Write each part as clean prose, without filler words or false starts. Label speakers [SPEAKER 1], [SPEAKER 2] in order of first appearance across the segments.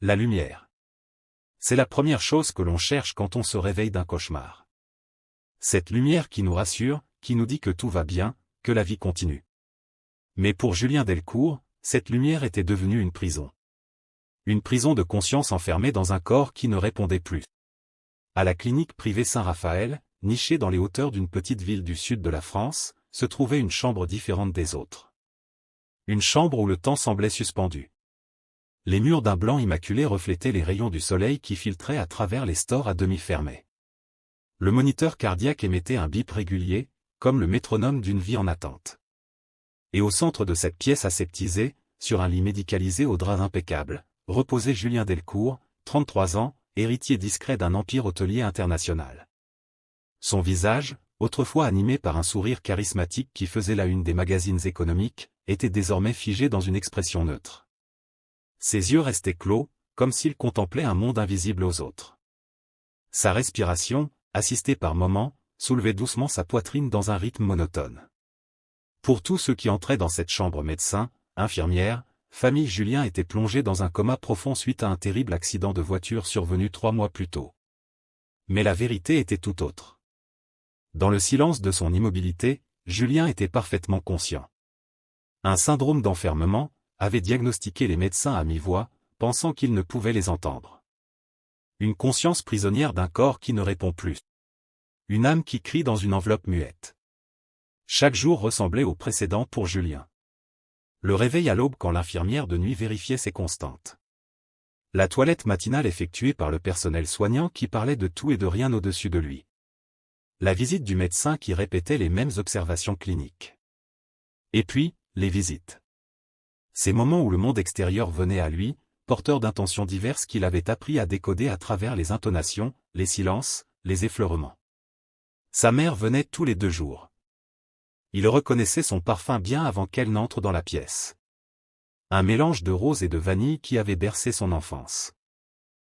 [SPEAKER 1] La lumière. C'est la première chose que l'on cherche quand on se réveille d'un cauchemar. Cette lumière qui nous rassure, qui nous dit que tout va bien, que la vie continue. Mais pour Julien Delcourt, cette lumière était devenue une prison. Une prison de conscience enfermée dans un corps qui ne répondait plus. À la clinique privée Saint-Raphaël, nichée dans les hauteurs d'une petite ville du sud de la France, se trouvait une chambre différente des autres. Une chambre où le temps semblait suspendu. Les murs d'un blanc immaculé reflétaient les rayons du soleil qui filtraient à travers les stores à demi fermés. Le moniteur cardiaque émettait un bip régulier, comme le métronome d'une vie en attente. Et au centre de cette pièce aseptisée, sur un lit médicalisé aux draps impeccables, reposait Julien Delcourt, 33 ans, héritier discret d'un empire hôtelier international. Son visage, autrefois animé par un sourire charismatique qui faisait la une des magazines économiques, était désormais figé dans une expression neutre. Ses yeux restaient clos, comme s'il contemplait un monde invisible aux autres. Sa respiration, assistée par moments, soulevait doucement sa poitrine dans un rythme monotone. Pour tous ceux qui entraient dans cette chambre, médecins, infirmières, famille, Julien était plongé dans un coma profond suite à un terrible accident de voiture survenu 3 mois plus tôt. Mais la vérité était tout autre. Dans le silence de son immobilité, Julien était parfaitement conscient. Un syndrome d'enfermement, avait diagnostiqué les médecins à mi-voix, pensant qu'ils ne pouvaient les entendre. Une conscience prisonnière d'un corps qui ne répond plus. Une âme qui crie dans une enveloppe muette. Chaque jour ressemblait au précédent pour Julien. Le réveil à l'aube quand l'infirmière de nuit vérifiait ses constantes. La toilette matinale effectuée par le personnel soignant qui parlait de tout et de rien au-dessus de lui. La visite du médecin qui répétait les mêmes observations cliniques. Et puis, les visites. Ces moments où le monde extérieur venait à lui, porteur d'intentions diverses qu'il avait appris à décoder à travers les intonations, les silences, les effleurements. Sa mère venait tous les 2 jours. Il reconnaissait son parfum bien avant qu'elle n'entre dans la pièce. Un mélange de rose et de vanille qui avait bercé son enfance.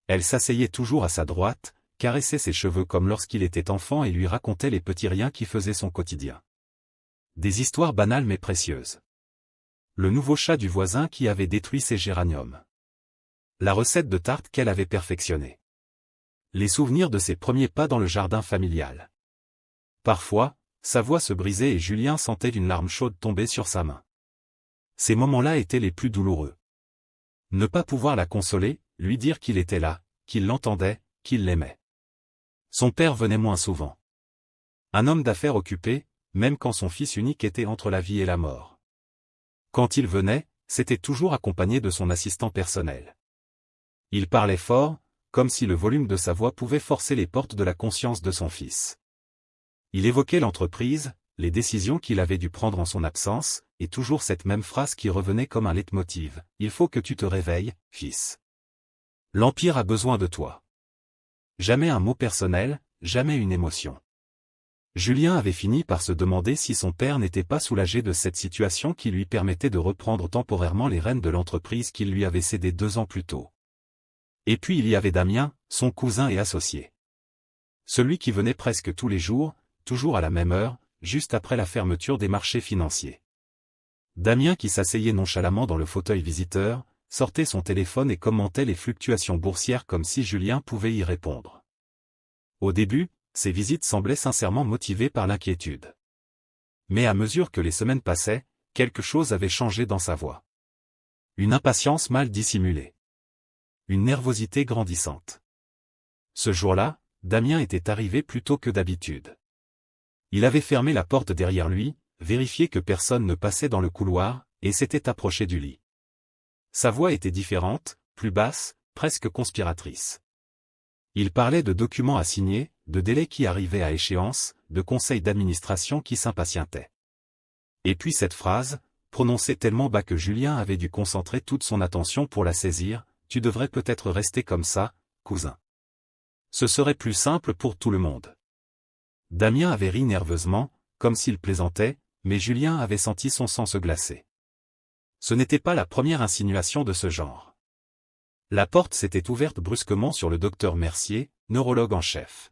[SPEAKER 1] Elle s'asseyait toujours à sa droite, caressait ses cheveux comme lorsqu'il était enfant et lui racontait les petits riens qui faisaient son quotidien. Des histoires banales mais précieuses. Le nouveau chat du voisin qui avait détruit ses géraniums. La recette de tarte qu'elle avait perfectionnée. Les souvenirs de ses premiers pas dans le jardin familial. Parfois, sa voix se brisait et Julien sentait une larme chaude tomber sur sa main. Ces moments-là étaient les plus douloureux. Ne pas pouvoir la consoler, lui dire qu'il était là, qu'il l'entendait, qu'il l'aimait. Son père venait moins souvent. Un homme d'affaires occupé, même quand son fils unique était entre la vie et la mort. Quand il venait, c'était toujours accompagné de son assistant personnel. Il parlait fort, comme si le volume de sa voix pouvait forcer les portes de la conscience de son fils. Il évoquait l'entreprise, les décisions qu'il avait dû prendre en son absence, et toujours cette même phrase qui revenait comme un leitmotiv. « Il faut que tu te réveilles, fils. L'Empire a besoin de toi. » Jamais un mot personnel, jamais une émotion. Julien avait fini par se demander si son père n'était pas soulagé de cette situation qui lui permettait de reprendre temporairement les rênes de l'entreprise qu'il lui avait cédée 2 ans plus tôt. Et puis il y avait Damien, son cousin et associé. Celui qui venait presque tous les jours, toujours à la même heure, juste après la fermeture des marchés financiers. Damien qui s'asseyait nonchalamment dans le fauteuil visiteur, sortait son téléphone et commentait les fluctuations boursières comme si Julien pouvait y répondre. Au début, ces visites semblaient sincèrement motivées par l'inquiétude. Mais à mesure que les semaines passaient, quelque chose avait changé dans sa voix. Une impatience mal dissimulée. Une nervosité grandissante. Ce jour-là, Damien était arrivé plus tôt que d'habitude. Il avait fermé la porte derrière lui, vérifié que personne ne passait dans le couloir, et s'était approché du lit. Sa voix était différente, plus basse, presque conspiratrice. Il parlait de documents à signer, de délais qui arrivaient à échéance, de conseils d'administration qui s'impatientaient. Et puis cette phrase, prononcée tellement bas que Julien avait dû concentrer toute son attention pour la saisir, « Tu devrais peut-être rester comme ça, cousin. Ce serait plus simple pour tout le monde. » Damien avait ri nerveusement, comme s'il plaisantait, mais Julien avait senti son sang se glacer. Ce n'était pas la première insinuation de ce genre. La porte s'était ouverte brusquement sur le docteur Mercier, neurologue en chef.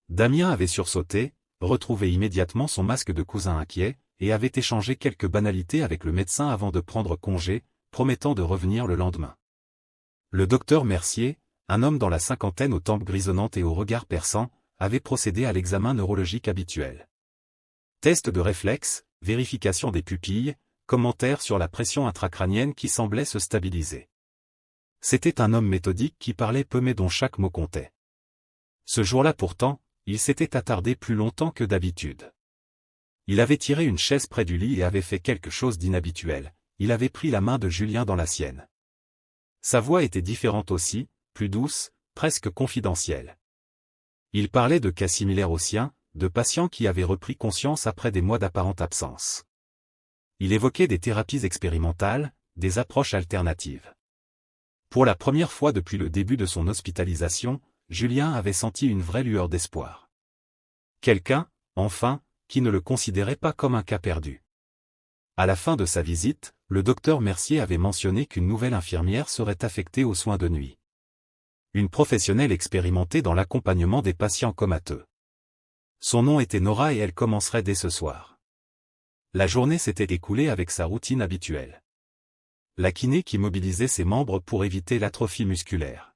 [SPEAKER 1] Damien avait sursauté, retrouvé immédiatement son masque de cousin inquiet, et avait échangé quelques banalités avec le médecin avant de prendre congé, promettant de revenir le lendemain. Le docteur Mercier, un homme dans la cinquantaine aux tempes grisonnantes et au regard perçant, avait procédé à l'examen neurologique habituel. Test de réflexe, vérification des pupilles, commentaires sur la pression intracrânienne qui semblait se stabiliser. C'était un homme méthodique qui parlait peu mais dont chaque mot comptait. Ce jour-là pourtant, il s'était attardé plus longtemps que d'habitude. Il avait tiré une chaise près du lit et avait fait quelque chose d'inhabituel, il avait pris la main de Julien dans la sienne. Sa voix était différente aussi, plus douce, presque confidentielle. Il parlait de cas similaires aux siens, de patients qui avaient repris conscience après des mois d'apparente absence. Il évoquait des thérapies expérimentales, des approches alternatives. Pour la première fois depuis le début de son hospitalisation, Julien avait senti une vraie lueur d'espoir. Quelqu'un, enfin, qui ne le considérait pas comme un cas perdu. À la fin de sa visite, le docteur Mercier avait mentionné qu'une nouvelle infirmière serait affectée aux soins de nuit. Une professionnelle expérimentée dans l'accompagnement des patients comateux. Son nom était Nora et elle commencerait dès ce soir. La journée s'était écoulée avec sa routine habituelle. La kiné qui mobilisait ses membres pour éviter l'atrophie musculaire.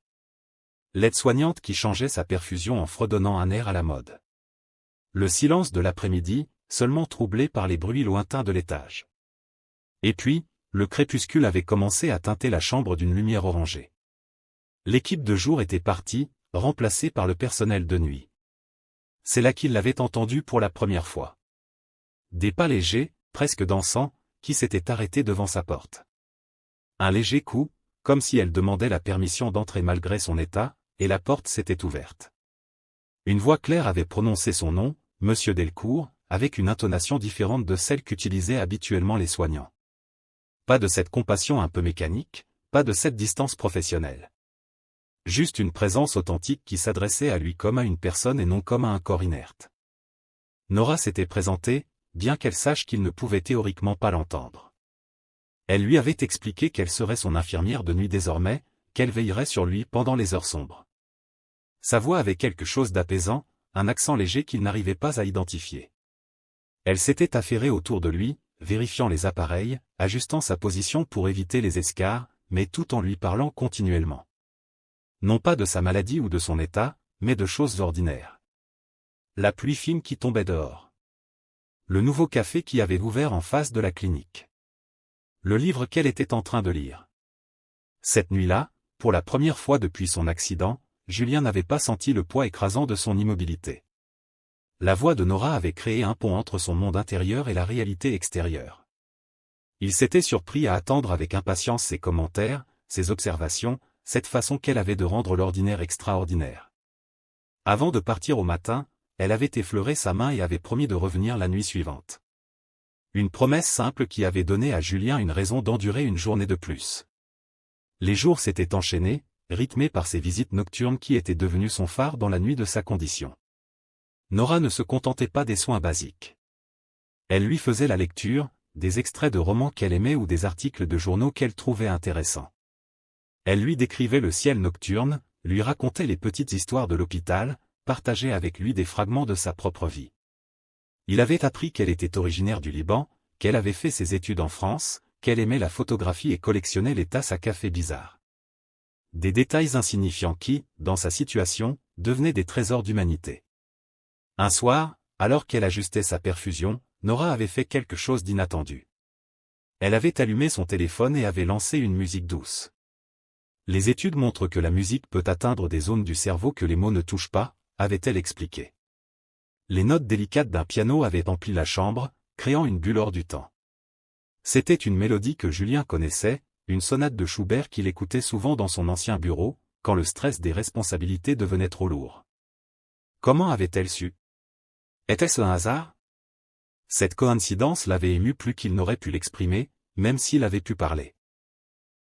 [SPEAKER 1] L'aide-soignante qui changeait sa perfusion en fredonnant un air à la mode. Le silence de l'après-midi, seulement troublé par les bruits lointains de l'étage. Et puis, le crépuscule avait commencé à teinter la chambre d'une lumière orangée. L'équipe de jour était partie, remplacée par le personnel de nuit. C'est là qu'il l'avait entendu pour la première fois. Des pas légers, presque dansants, qui s'étaient arrêtés devant sa porte. Un léger coup, comme si elle demandait la permission d'entrer malgré son état, et la porte s'était ouverte. Une voix claire avait prononcé son nom, Monsieur Delcourt, avec une intonation différente de celle qu'utilisaient habituellement les soignants. Pas de cette compassion un peu mécanique, pas de cette distance professionnelle. Juste une présence authentique qui s'adressait à lui comme à une personne et non comme à un corps inerte. Nora s'était présentée, bien qu'elle sache qu'il ne pouvait théoriquement pas l'entendre. Elle lui avait expliqué qu'elle serait son infirmière de nuit désormais, qu'elle veillerait sur lui pendant les heures sombres. Sa voix avait quelque chose d'apaisant, un accent léger qu'il n'arrivait pas à identifier. Elle s'était affairée autour de lui, vérifiant les appareils, ajustant sa position pour éviter les escarres, mais tout en lui parlant continuellement. Non pas de sa maladie ou de son état, mais de choses ordinaires. La pluie fine qui tombait dehors. Le nouveau café qui avait ouvert en face de la clinique. Le livre qu'elle était en train de lire. Cette nuit-là, pour la première fois depuis son accident, Julien n'avait pas senti le poids écrasant de son immobilité. La voix de Nora avait créé un pont entre son monde intérieur et la réalité extérieure. Il s'était surpris à attendre avec impatience ses commentaires, ses observations, cette façon qu'elle avait de rendre l'ordinaire extraordinaire. Avant de partir au matin, elle avait effleuré sa main et avait promis de revenir la nuit suivante. Une promesse simple qui avait donné à Julien une raison d'endurer une journée de plus. Les jours s'étaient enchaînés, rythmés par ces visites nocturnes qui étaient devenues son phare dans la nuit de sa condition. Nora ne se contentait pas des soins basiques. Elle lui faisait la lecture, des extraits de romans qu'elle aimait ou des articles de journaux qu'elle trouvait intéressants. Elle lui décrivait le ciel nocturne, lui racontait les petites histoires de l'hôpital, partageait avec lui des fragments de sa propre vie. Il avait appris qu'elle était originaire du Liban, qu'elle avait fait ses études en France, qu'elle aimait la photographie et collectionnait les tasses à café bizarres. Des détails insignifiants qui, dans sa situation, devenaient des trésors d'humanité. Un soir, alors qu'elle ajustait sa perfusion, Nora avait fait quelque chose d'inattendu. Elle avait allumé son téléphone et avait lancé une musique douce. Les études montrent que la musique peut atteindre des zones du cerveau que les mots ne touchent pas, avait-elle expliqué. Les notes délicates d'un piano avaient empli la chambre, créant une bulle hors du temps. C'était une mélodie que Julien connaissait, une sonate de Schubert qu'il écoutait souvent dans son ancien bureau, quand le stress des responsabilités devenait trop lourd. Comment avait-elle su? Était-ce un hasard? Cette coïncidence l'avait ému plus qu'il n'aurait pu l'exprimer, même s'il avait pu parler.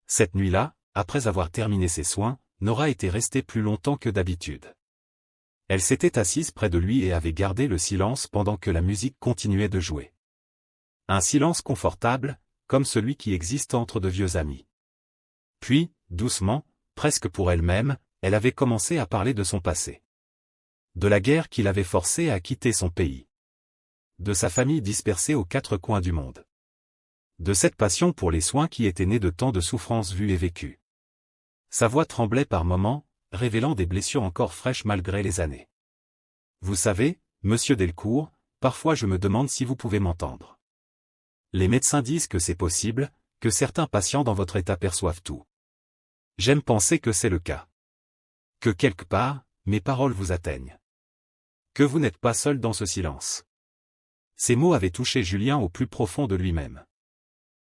[SPEAKER 1] Cette nuit-là, après avoir terminé ses soins, Nora était restée plus longtemps que d'habitude. Elle s'était assise près de lui et avait gardé le silence pendant que la musique continuait de jouer. Un silence confortable, comme celui qui existe entre de vieux amis. Puis, doucement, presque pour elle-même, elle avait commencé à parler de son passé. De la guerre qui l'avait forcée à quitter son pays. De sa famille dispersée aux quatre coins du monde. De cette passion pour les soins qui était née de tant de souffrances vues et vécues. Sa voix tremblait par moments, révélant des blessures encore fraîches malgré les années. Vous savez, monsieur Delcourt, parfois je me demande si vous pouvez m'entendre. Les médecins disent que c'est possible, que certains patients dans votre état perçoivent tout. J'aime penser que c'est le cas. Que quelque part, mes paroles vous atteignent. Que vous n'êtes pas seul dans ce silence. Ces mots avaient touché Julien au plus profond de lui-même.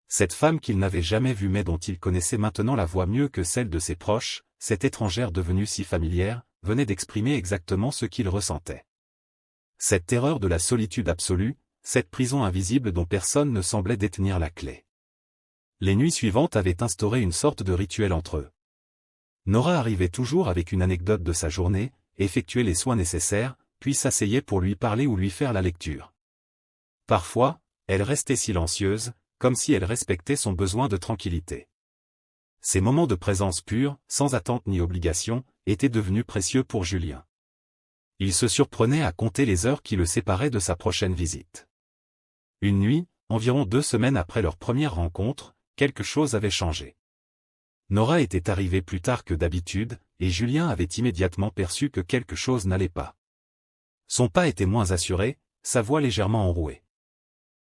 [SPEAKER 1] Cette femme qu'il n'avait jamais vue mais dont il connaissait maintenant la voix mieux que celle de ses proches, cette étrangère devenue si familière, venait d'exprimer exactement ce qu'il ressentait. Cette terreur de la solitude absolue, cette prison invisible dont personne ne semblait détenir la clé. Les nuits suivantes avaient instauré une sorte de rituel entre eux. Nora arrivait toujours avec une anecdote de sa journée, effectuait les soins nécessaires, puis s'asseyait pour lui parler ou lui faire la lecture. Parfois, elle restait silencieuse, comme si elle respectait son besoin de tranquillité. Ces moments de présence pure, sans attente ni obligation, étaient devenus précieux pour Julien. Il se surprenait à compter les heures qui le séparaient de sa prochaine visite. Une nuit, environ 2 semaines après leur première rencontre, quelque chose avait changé. Nora était arrivée plus tard que d'habitude, et Julien avait immédiatement perçu que quelque chose n'allait pas. Son pas était moins assuré, sa voix légèrement enrouée.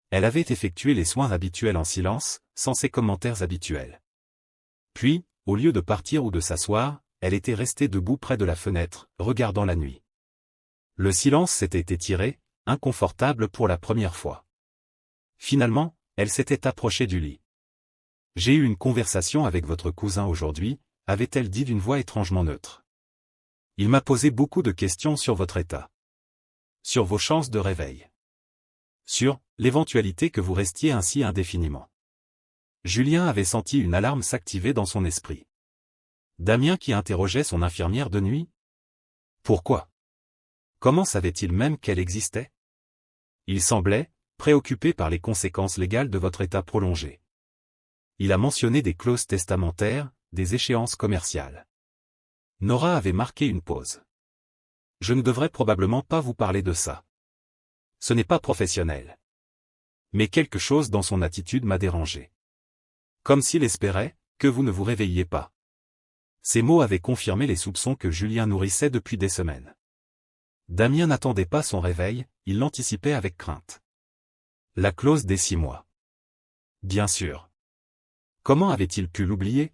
[SPEAKER 1] Elle avait effectué les soins habituels en silence, sans ses commentaires habituels. Puis, au lieu de partir ou de s'asseoir, elle était restée debout près de la fenêtre, regardant la nuit. Le silence s'était étiré, inconfortable pour la première fois. Finalement, elle s'était approchée du lit. « J'ai eu une conversation avec votre cousin aujourd'hui », avait-elle dit d'une voix étrangement neutre. « Il m'a posé beaucoup de questions sur votre état. Sur vos chances de réveil. Sur l'éventualité que vous restiez ainsi indéfiniment. » Julien avait senti une alarme s'activer dans son esprit. Damien qui interrogeait son infirmière de nuit? Pourquoi? Comment savait-il même qu'elle existait? Il semblait préoccupé par les conséquences légales de votre état prolongé. Il a mentionné des clauses testamentaires, des échéances commerciales. Nora avait marqué une pause. Je ne devrais probablement pas vous parler de ça. Ce n'est pas professionnel. Mais quelque chose dans son attitude m'a dérangé. Comme s'il espérait que vous ne vous réveilliez pas. Ces mots avaient confirmé les soupçons que Julien nourrissait depuis des semaines. Damien n'attendait pas son réveil, il l'anticipait avec crainte. La clause des 6 mois. Bien sûr. Comment avait-il pu l'oublier?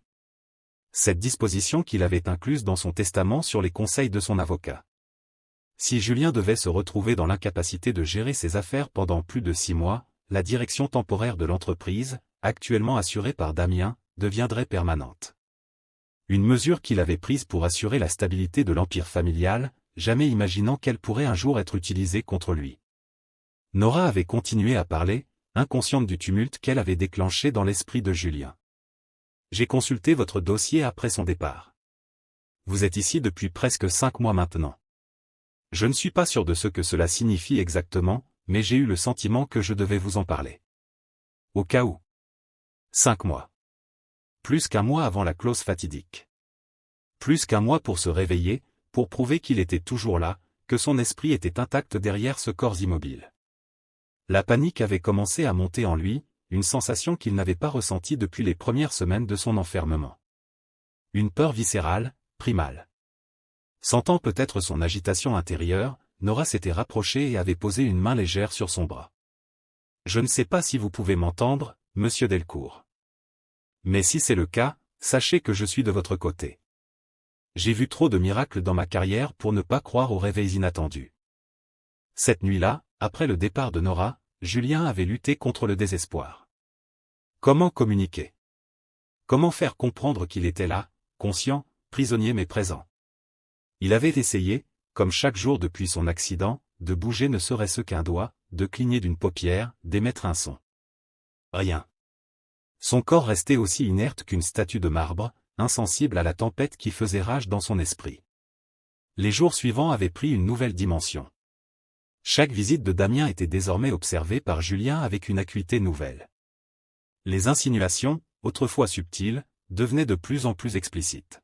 [SPEAKER 1] Cette disposition qu'il avait incluse dans son testament sur les conseils de son avocat. Si Julien devait se retrouver dans l'incapacité de gérer ses affaires pendant plus de 6 mois, la direction temporaire de l'entreprise, actuellement assurée par Damien, deviendrait permanente. Une mesure qu'il avait prise pour assurer la stabilité de l'empire familial, jamais imaginant qu'elle pourrait un jour être utilisée contre lui. Nora avait continué à parler, inconsciente du tumulte qu'elle avait déclenché dans l'esprit de Julien. J'ai consulté votre dossier après son départ. Vous êtes ici depuis presque 5 mois maintenant. Je ne suis pas sûr de ce que cela signifie exactement, mais j'ai eu le sentiment que je devais vous en parler. Au cas où. 5 mois. Plus qu'1 mois avant la clause fatidique. Plus qu'1 mois pour se réveiller, pour prouver qu'il était toujours là, que son esprit était intact derrière ce corps immobile. La panique avait commencé à monter en lui, une sensation qu'il n'avait pas ressentie depuis les premières semaines de son enfermement. Une peur viscérale, primale. Sentant peut-être son agitation intérieure, Nora s'était rapprochée et avait posé une main légère sur son bras. Je ne sais pas si vous pouvez m'entendre, monsieur Delcourt. Mais si c'est le cas, sachez que je suis de votre côté. J'ai vu trop de miracles dans ma carrière pour ne pas croire aux réveils inattendus. Cette nuit-là, après le départ de Nora, Julien avait lutté contre le désespoir. Comment communiquer? Comment faire comprendre qu'il était là, conscient, prisonnier mais présent? Il avait essayé, comme chaque jour depuis son accident, de bouger ne serait-ce qu'un doigt, de cligner d'une paupière, d'émettre un son. Rien. Son corps restait aussi inerte qu'une statue de marbre, insensible à la tempête qui faisait rage dans son esprit. Les jours suivants avaient pris une nouvelle dimension. Chaque visite de Damien était désormais observée par Julien avec une acuité nouvelle. Les insinuations, autrefois subtiles, devenaient de plus en plus explicites.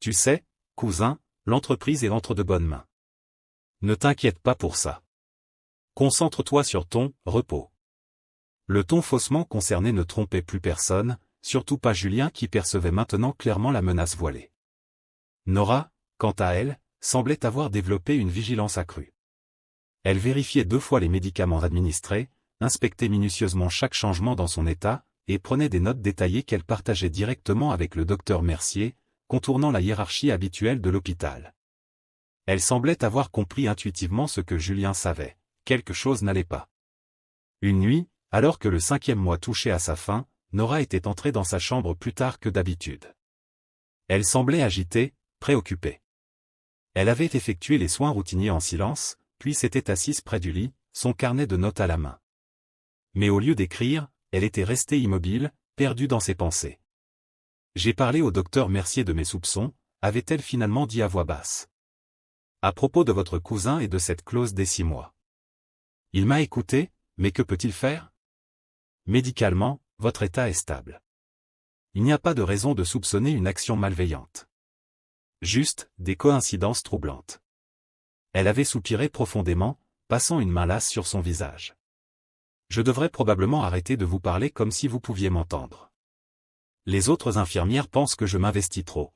[SPEAKER 1] Tu sais, cousin, l'entreprise est entre de bonnes mains. Ne t'inquiète pas pour ça. Concentre-toi sur ton repos. Le ton faussement concerné ne trompait plus personne, surtout pas Julien qui percevait maintenant clairement la menace voilée. Nora, quant à elle, semblait avoir développé une vigilance accrue. Elle vérifiait 2 fois les médicaments administrés, inspectait minutieusement chaque changement dans son état, et prenait des notes détaillées qu'elle partageait directement avec le docteur Mercier, contournant la hiérarchie habituelle de l'hôpital. Elle semblait avoir compris intuitivement ce que Julien savait, quelque chose n'allait pas. Une nuit, alors que le 5e mois touchait à sa fin, Nora était entrée dans sa chambre plus tard que d'habitude. Elle semblait agitée, préoccupée. Elle avait effectué les soins routiniers en silence, puis s'était assise près du lit, son carnet de notes à la main. Mais au lieu d'écrire, elle était restée immobile, perdue dans ses pensées. « J'ai parlé au docteur Mercier de mes soupçons », avait-elle finalement dit à voix basse. « À propos de votre cousin et de cette clause des 6 mois. Il m'a écouté, mais que peut-il faire? Médicalement, votre état est stable. Il n'y a pas de raison de soupçonner une action malveillante. Juste, des coïncidences troublantes. » Elle avait soupiré profondément, passant une main lasse sur son visage. « Je devrais probablement arrêter de vous parler comme si vous pouviez m'entendre. Les autres infirmières pensent que je m'investis trop.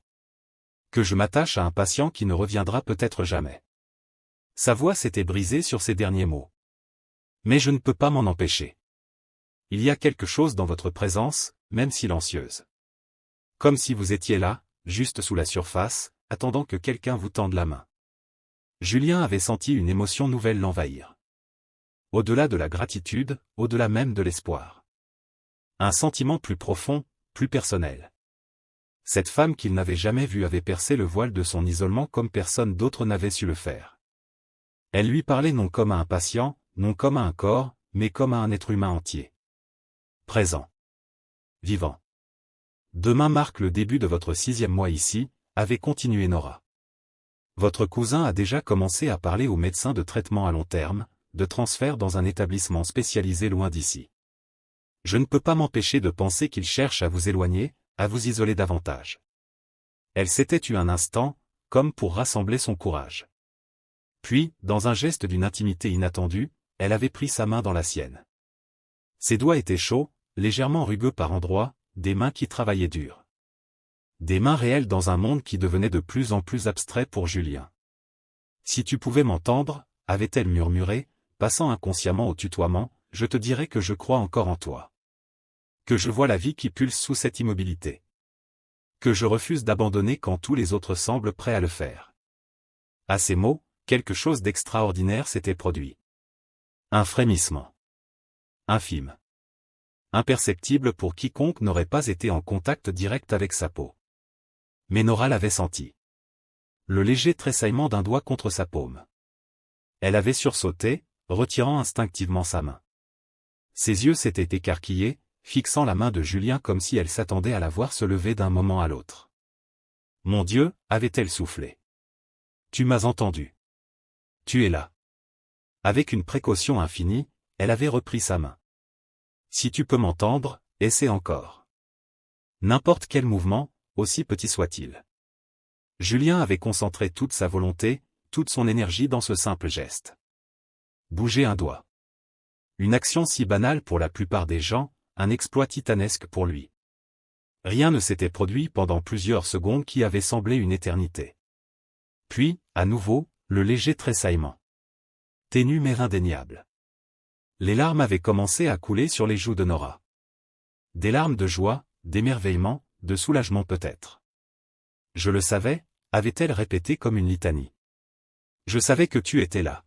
[SPEAKER 1] Que je m'attache à un patient qui ne reviendra peut-être jamais. » Sa voix s'était brisée sur ces derniers mots. « Mais je ne peux pas m'en empêcher. Il y a quelque chose dans votre présence, même silencieuse. Comme si vous étiez là, juste sous la surface, attendant que quelqu'un vous tende la main. » Julien avait senti une émotion nouvelle l'envahir. Au-delà de la gratitude, au-delà même de l'espoir. Un sentiment plus profond, plus personnel. Cette femme qu'il n'avait jamais vue avait percé le voile de son isolement comme personne d'autre n'avait su le faire. Elle lui parlait non comme à un patient, non comme à un corps, mais comme à un être humain entier. Présent. Vivant. Demain marque le début de votre 6e mois ici, avait continué Nora. Votre cousin a déjà commencé à parler aux médecins de traitement à long terme, de transfert dans un établissement spécialisé loin d'ici. Je ne peux pas m'empêcher de penser qu'il cherche à vous éloigner, à vous isoler davantage. Elle s'était tue un instant, comme pour rassembler son courage. Puis, dans un geste d'une intimité inattendue, elle avait pris sa main dans la sienne. Ses doigts étaient chauds, légèrement rugueux par endroits, des mains qui travaillaient dur. Des mains réelles dans un monde qui devenait de plus en plus abstrait pour Julien. « Si tu pouvais m'entendre, » avait-elle murmuré, passant inconsciemment au tutoiement, « je te dirais que je crois encore en toi. Que je vois la vie qui pulse sous cette immobilité. Que je refuse d'abandonner quand tous les autres semblent prêts à le faire. » À ces mots, quelque chose d'extraordinaire s'était produit. Un frémissement. Infime. Imperceptible pour quiconque n'aurait pas été en contact direct avec sa peau. Mais Nora l'avait senti. Le léger tressaillement d'un doigt contre sa paume. Elle avait sursauté, retirant instinctivement sa main. Ses yeux s'étaient écarquillés, fixant la main de Julien comme si elle s'attendait à la voir se lever d'un moment à l'autre. « Mon Dieu » avait-elle soufflé. « Tu m'as entendu. Tu es là. » Avec une précaution infinie, elle avait repris sa main. « Si tu peux m'entendre, essaie encore. » N'importe quel mouvement, aussi petit soit-il. Julien avait concentré toute sa volonté, toute son énergie dans ce simple geste. Bouger un doigt. Une action si banale pour la plupart des gens, un exploit titanesque pour lui. Rien ne s'était produit pendant plusieurs secondes qui avaient semblé une éternité. Puis, à nouveau, le léger tressaillement. Ténu mais indéniable. Les larmes avaient commencé à couler sur les joues de Nora. Des larmes de joie, d'émerveillement, de soulagement peut-être. « Je le savais », avait-elle répété comme une litanie. « Je savais que tu étais là.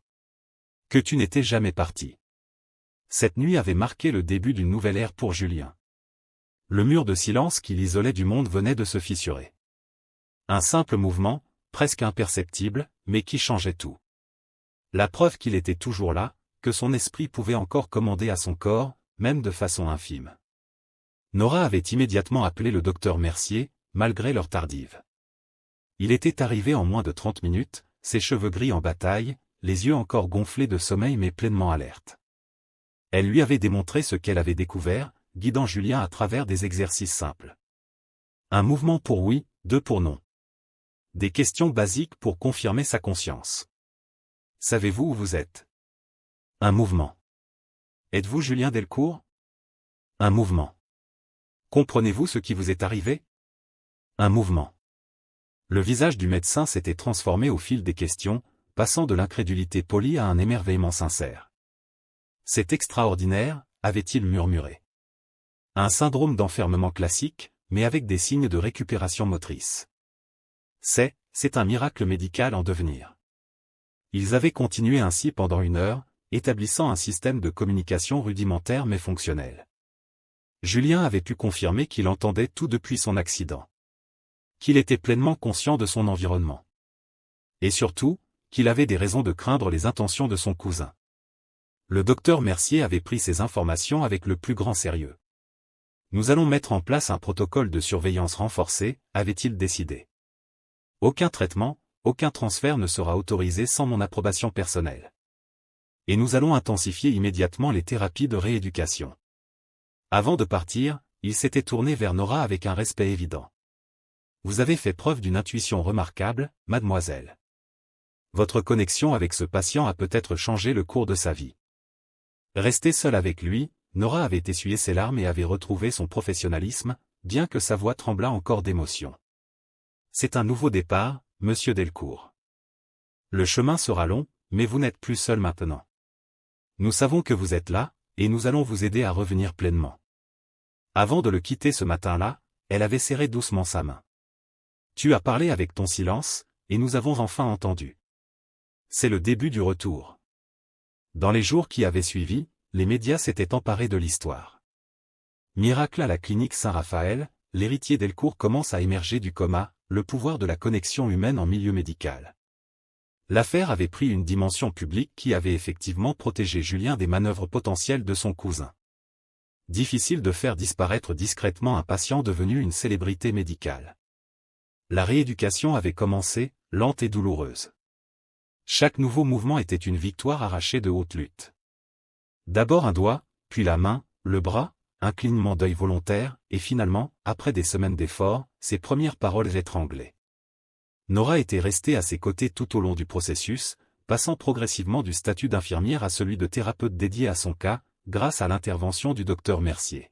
[SPEAKER 1] Que tu n'étais jamais parti. » Cette nuit avait marqué le début d'une nouvelle ère pour Julien. Le mur de silence qui l'isolait du monde venait de se fissurer. Un simple mouvement, presque imperceptible, mais qui changeait tout. La preuve qu'il était toujours là, que son esprit pouvait encore commander à son corps, même de façon infime. Nora avait immédiatement appelé le docteur Mercier, malgré l'heure tardive. Il était arrivé en moins de 30 minutes, ses cheveux gris en bataille, les yeux encore gonflés de sommeil mais pleinement alertes. Elle lui avait démontré ce qu'elle avait découvert, guidant Julien à travers des exercices simples. Un mouvement pour oui, 2 pour non. Des questions basiques pour confirmer sa conscience. Savez-vous où vous êtes? Un mouvement. Êtes-vous Julien Delcourt? Un mouvement. Comprenez-vous ce qui vous est arrivé? Un mouvement. Le visage du médecin s'était transformé au fil des questions, passant de l'incrédulité polie à un émerveillement sincère. C'est extraordinaire, avait-il murmuré. Un syndrome d'enfermement classique, mais avec des signes de récupération motrice. C'est un miracle médical en devenir. Ils avaient continué ainsi pendant 1 heure, établissant un système de communication rudimentaire mais fonctionnel. Julien avait pu confirmer qu'il entendait tout depuis son accident. Qu'il était pleinement conscient de son environnement. Et surtout, qu'il avait des raisons de craindre les intentions de son cousin. Le docteur Mercier avait pris ces informations avec le plus grand sérieux. Nous allons mettre en place un protocole de surveillance renforcé, avait-il décidé. Aucun traitement, aucun transfert ne sera autorisé sans mon approbation personnelle. Et nous allons intensifier immédiatement les thérapies de rééducation. Avant de partir, il s'était tourné vers Nora avec un respect évident. Vous avez fait preuve d'une intuition remarquable, mademoiselle. Votre connexion avec ce patient a peut-être changé le cours de sa vie. Restée seule avec lui, Nora avait essuyé ses larmes et avait retrouvé son professionnalisme, bien que sa voix tremblât encore d'émotion. C'est un nouveau départ, monsieur Delcourt. Le chemin sera long, mais vous n'êtes plus seul maintenant. Nous savons que vous êtes là, et nous allons vous aider à revenir pleinement. Avant de le quitter ce matin-là, elle avait serré doucement sa main. Tu as parlé avec ton silence, et nous avons enfin entendu. C'est le début du retour. Dans les jours qui avaient suivi, les médias s'étaient emparés de l'histoire. Miracle à la clinique Saint-Raphaël, l'héritier Delcourt commence à émerger du coma, le pouvoir de la connexion humaine en milieu médical. L'affaire avait pris une dimension publique qui avait effectivement protégé Julien des manœuvres potentielles de son cousin. Difficile de faire disparaître discrètement un patient devenu une célébrité médicale. La rééducation avait commencé, lente et douloureuse. Chaque nouveau mouvement était une victoire arrachée de haute lutte. D'abord un doigt, puis la main, le bras, un clignement d'œil volontaire, et finalement, après des semaines d'efforts, ses premières paroles étranglées. Nora était restée à ses côtés tout au long du processus, passant progressivement du statut d'infirmière à celui de thérapeute dédié à son cas, grâce à l'intervention du docteur Mercier.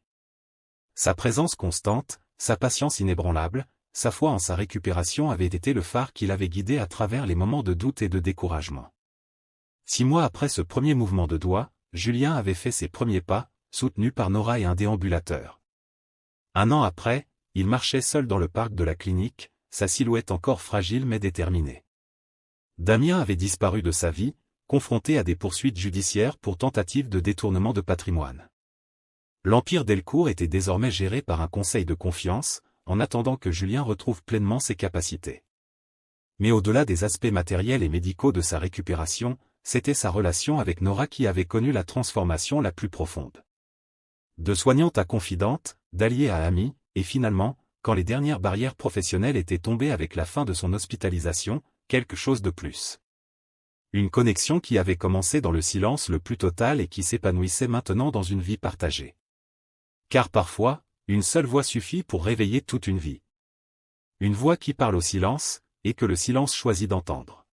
[SPEAKER 1] Sa présence constante, sa patience inébranlable, sa foi en sa récupération avaient été le phare qui l'avait guidé à travers les moments de doute et de découragement. 6 mois après ce premier mouvement de doigt, Julien avait fait ses premiers pas, soutenu par Nora et un déambulateur. 1 an après, il marchait seul dans le parc de la clinique, sa silhouette encore fragile mais déterminée. Damien avait disparu de sa vie, confronté à des poursuites judiciaires pour tentative de détournement de patrimoine. L'empire Delcourt était désormais géré par un conseil de confiance, en attendant que Julien retrouve pleinement ses capacités. Mais au-delà des aspects matériels et médicaux de sa récupération, c'était sa relation avec Nora qui avait connu la transformation la plus profonde. De soignante à confidente, d'alliée à amie, et finalement, quand les dernières barrières professionnelles étaient tombées avec la fin de son hospitalisation, quelque chose de plus. Une connexion qui avait commencé dans le silence le plus total et qui s'épanouissait maintenant dans une vie partagée. Car parfois, une seule voix suffit pour réveiller toute une vie. Une voix qui parle au silence, et que le silence choisit d'entendre.